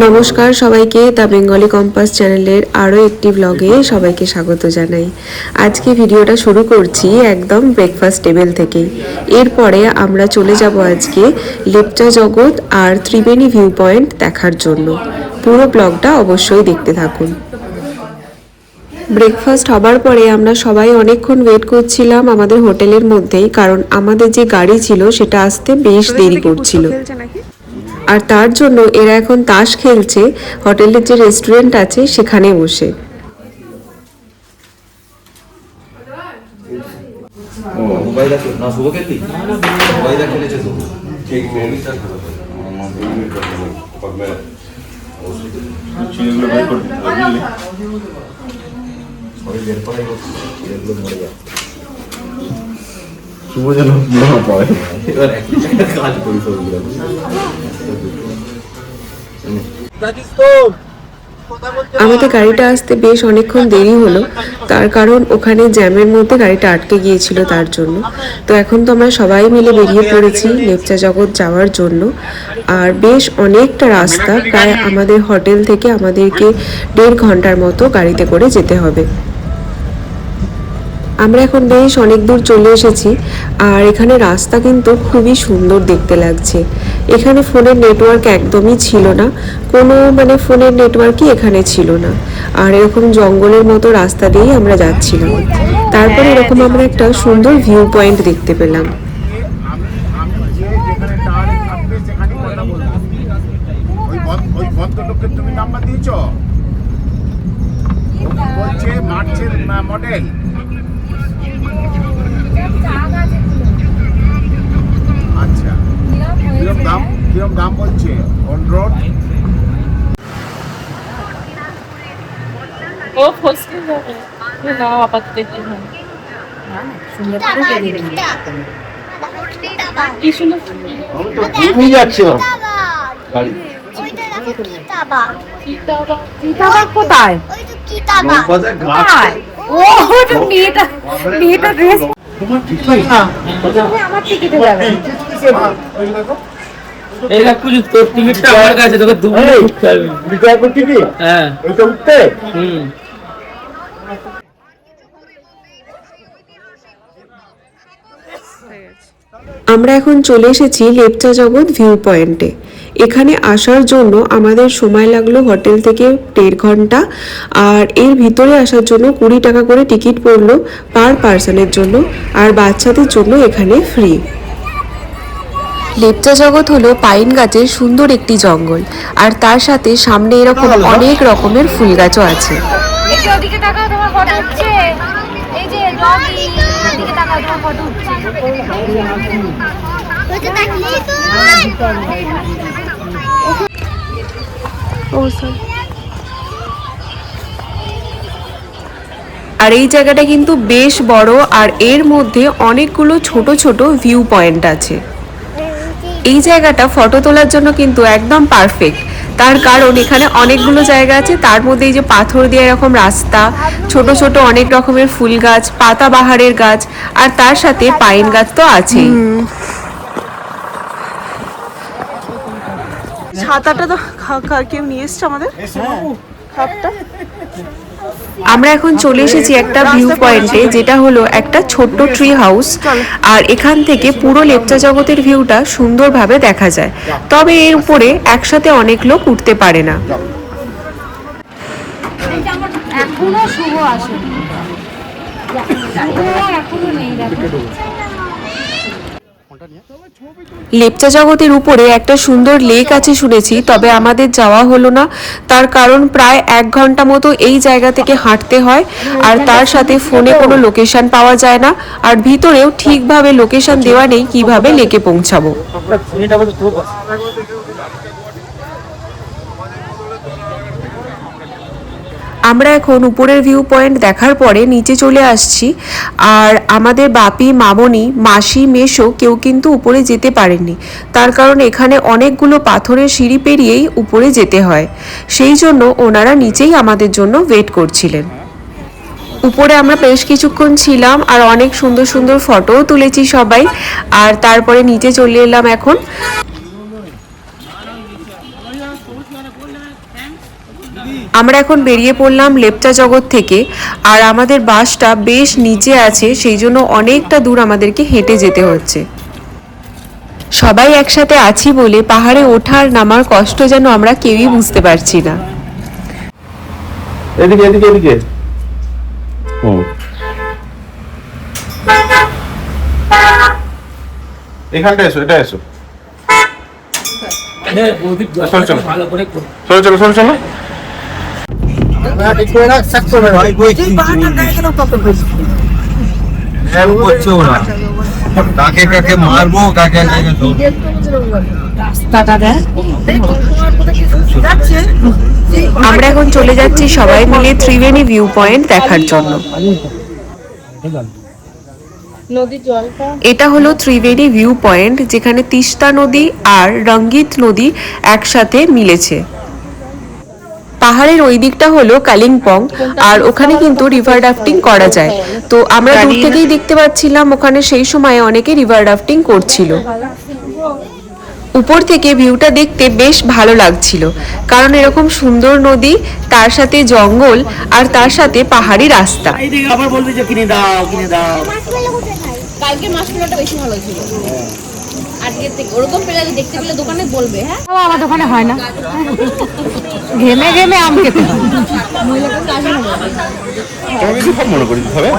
নমস্কার সবাইকে, the Bengali compass চ্যানেলের আরও একটি ব্লগে সবাইকে স্বাগত জানাই। আজকে ভিডিওটা শুরু করছি একদম ব্রেকফাস্ট টেবিল থেকেই। এরপরে আমরা চলে যাব আজকে লেপচা জগৎ আর ত্রিবেণী ভিউ পয়েন্ট দেখার জন্য। পুরো ব্লগটা অবশ্যই দেখতে থাকুন। ব্রেকফাস্ট হবার পরে আমরা সবাই অনেকক্ষণ ওয়েট করছিলাম আমাদের হোটেলের মধ্যেই, কারণ আমাদের যে গাড়ি ছিল সেটা আসতে বেশ দেরি করছিল। আর তার জন্য এরা এখন তাস খেলছে হোটেলের যে রেস্টুরেন্ট আছে সেখানে বসে। আমাদের গাড়িটা আসতে বেশ অনেকক্ষণ দেরি হলো, তার কারণ ওখানে জ্যামের মধ্যে গাড়িটা আটকে গিয়েছিল তার জন্য। তো এখন তো আমরা সবাই মিলে বেরিয়ে পড়েছি লেপচা জগৎ যাওয়ার জন্য। আর বেশ অনেকটা রাস্তা, প্রায় আমাদের হোটেল থেকে আমাদেরকে 1.5 ঘন্টার মতো গাড়িতে করে যেতে হবে। আমরা এখন বেশ অনেক দূর চলে এসেছি। আর এখানে রাস্তা কিন্তু খুবই সুন্দর দেখতে লাগছে। এখানে ফোনের নেটওয়ার্ক একদমই ছিল না, কোনো ফোনের নেটওয়ার্কই এখানে ছিল না। আর এরকম জঙ্গলের মতো রাস্তা দিয়েই আমরা যাচ্ছিলাম। তারপরে এরকম আমরা একটা সুন্দর ভিউ পয়েন্ট দেখতে পেলাম। মডেল আচ্ছা, কিরম দাম বলছে অন রোড? ও ফসকে যাবে না আপাতত একটু হয় সুন্দর করে বেরিয়ে দিন কি সুন্দর আমি তো ঘুমিয়ে যাচ্ছি গাড়ি। কিতাবা কোথায়? ওই তো কিতাবা কোথায়? ও ওটা মেয়েটা ড্রেস তোমার টিকিট আমার টিকিটে যাবে। এই রাখু তোর টিকিটটা আমার কাছে, তোকে দুপুরে উঠতে হবে। বিচার করছি কি? হ্যাঁ এটা উঠতে আমরা এখন চলে এসেছি লেপচা জগৎ ভিউ পয়েন্টে। এখানে আসার জন্য আমাদের সময় লাগলো হোটেল থেকে 1.5 ঘন্টা। আর এর ভিতরে আসার জন্য 20 টাকা করে টিকিট পড়লো পার পার্সনের জন্য, আর বাচ্চাদের জন্য এখানে ফ্রি। লেপচা জগৎ হলো পাইন গাছের সুন্দর একটি জঙ্গল, আর তার সাথে সামনে এরকম অনেক রকমের ফুল গাছও আছে। ওদিকে তাকাও, তোমার ফটো উঠছে। এই যে ডগি, ওদিকে তাকাও, তোমার ফটো উঠছে। ওই যে তাকিয়ে আর এই জায়গাটা কিন্তু বেশ বড়, আর এর মধ্যে অনেকগুলো ছোট ছোট ভিউ পয়েন্ট আছে। এই জায়গাটা ফটো তোলার জন্য কিন্তু একদম পারফেক্ট, তার কারণ এখানে অনেকগুলো জায়গা আছে, তার মধ্যে এই যে পাথর দিয়ে এরকম রাস্তা, ছোট ছোট অনেক রকমের ফুল গাছ, পাতাবাহারের গাছ, আর তার সাথে পাইন গাছ তো আছেই। ছাতাটা তো কেউ নিয়ে এসছে আমাদের খাপটা। আমরা এখন চলে এসেছি একটা ভিউ পয়েন্টে, যেটা হলো একটা ছোট্ট ট্রি হাউস। আর এখান থেকে পুরো লেপচা জগতের ভিউটা সুন্দরভাবে দেখা যায়। তবে এর উপরে একসাথে অনেক লোক উঠতে পারে না। এখনো শুভ আসে, এখনো নেই। দেখো লেপচা জগতের উপরে একটা সুন্দর লেক আছে শুনেছি, তবে আমাদের যাওয়া হলো না। তার কারণ প্রায় 1 ঘন্টা মতো এই জায়গা থেকে হাঁটতে হয়, আর তার সাথে ফোনে কোনো লোকেশন পাওয়া যায় না, আর ভিতরেও ঠিকভাবে লোকেশন দেওয়া নেই কিভাবে লেকে পৌঁছাবো। আমরা এখন উপরের ভিউ পয়েন্ট দেখার পরে নিচে চলে আসছি। আর আমাদের বাপি, মামনি, মাসি, মেশো কেউ কিন্তু উপরে যেতে পারেননি, তার কারণ এখানে অনেকগুলো পাথরের সিঁড়ি পেরিয়েই উপরে যেতে হয়। সেই জন্য ওনারা নিচেই আমাদের জন্য ওয়েট করছিলেন। উপরে আমরা বেশ কিছুক্ষণ ছিলাম, আর অনেক সুন্দর সুন্দর ফটোও তুলেছি সবাই। আর তারপরে নিচে চলে এলাম এখন। আমরা এখন বেরিয়ে পড়লাম লেপচা জগৎ থেকে। আর আমাদের বাসটা বেশ নিচে আছে, সেই জন্য অনেকটা দূর আমাদেরকে হেঁটে যেতে হচ্ছে। সবাই একসাথে আছি বলে পাহাড়ে ওঠার নামার কষ্ট যেন আমরা কেউই বুঝতে পারছি না। এদিকে এদিকে এদিকে এখানটা এসো, এটা এসো। চলো চলো ভালো করে করো। চলো চলো চলো চলো। কাকে কাকে মারবো কাকে কাকে আমরা এখন চলে যাচ্ছি সবাই মিলে ত্রিবেণী ভিউ পয়েন্ট দেখার জন্য। নদীর জলটা এটা হলো ত্রিবেণী ভিউ পয়েন্ট, যেখানে তিস্তা নদী আর রঙ্গিত নদী একসাথে মিলেছে। পাহাড়ের ওই দিকটা হলো কালিম্পং, আর ওখানে কিন্তু রিভার রাফটিং করা যায়। তো আমরা দূর থেকেই দেখতে পাচ্ছিলাম ওখানে সেই সময় অনেকে রিভার রাফটিং করছিল। উপর থেকে ভিউটা দেখতে বেশ ভালো লাগছিল, কারণ এরকম সুন্দর নদী, তার সাথে জঙ্গল, আর তার সাথে পাহাড়ি রাস্তা। এইদিকে আবার বলতে যে কিনে দাও কিনে দাও। কালকে মাছগুলোটা বেশি ভালো ছিল আজকের থেকে। ওরকম পেলে দেখতে পেলে দোকানে বলবে। হ্যাঁ আমার দোকানে হয় না, ঘেমে ঘেমে আম খেতে হয়। তোমাকে কি সব মনে করি হবে?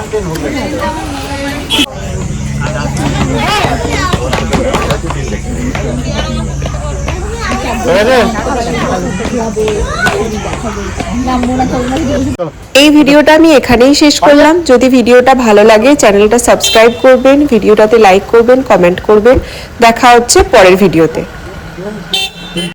এই ভিডিওটা আমি এখানেই শেষ করলাম। যদি ভিডিওটা ভালো লাগে চ্যানেলটা সাবস্ক্রাইব করবেন, ভিডিওটাতে লাইক করবেন, কমেন্ট করবেন। দেখা হচ্ছে পরের ভিডিওতে।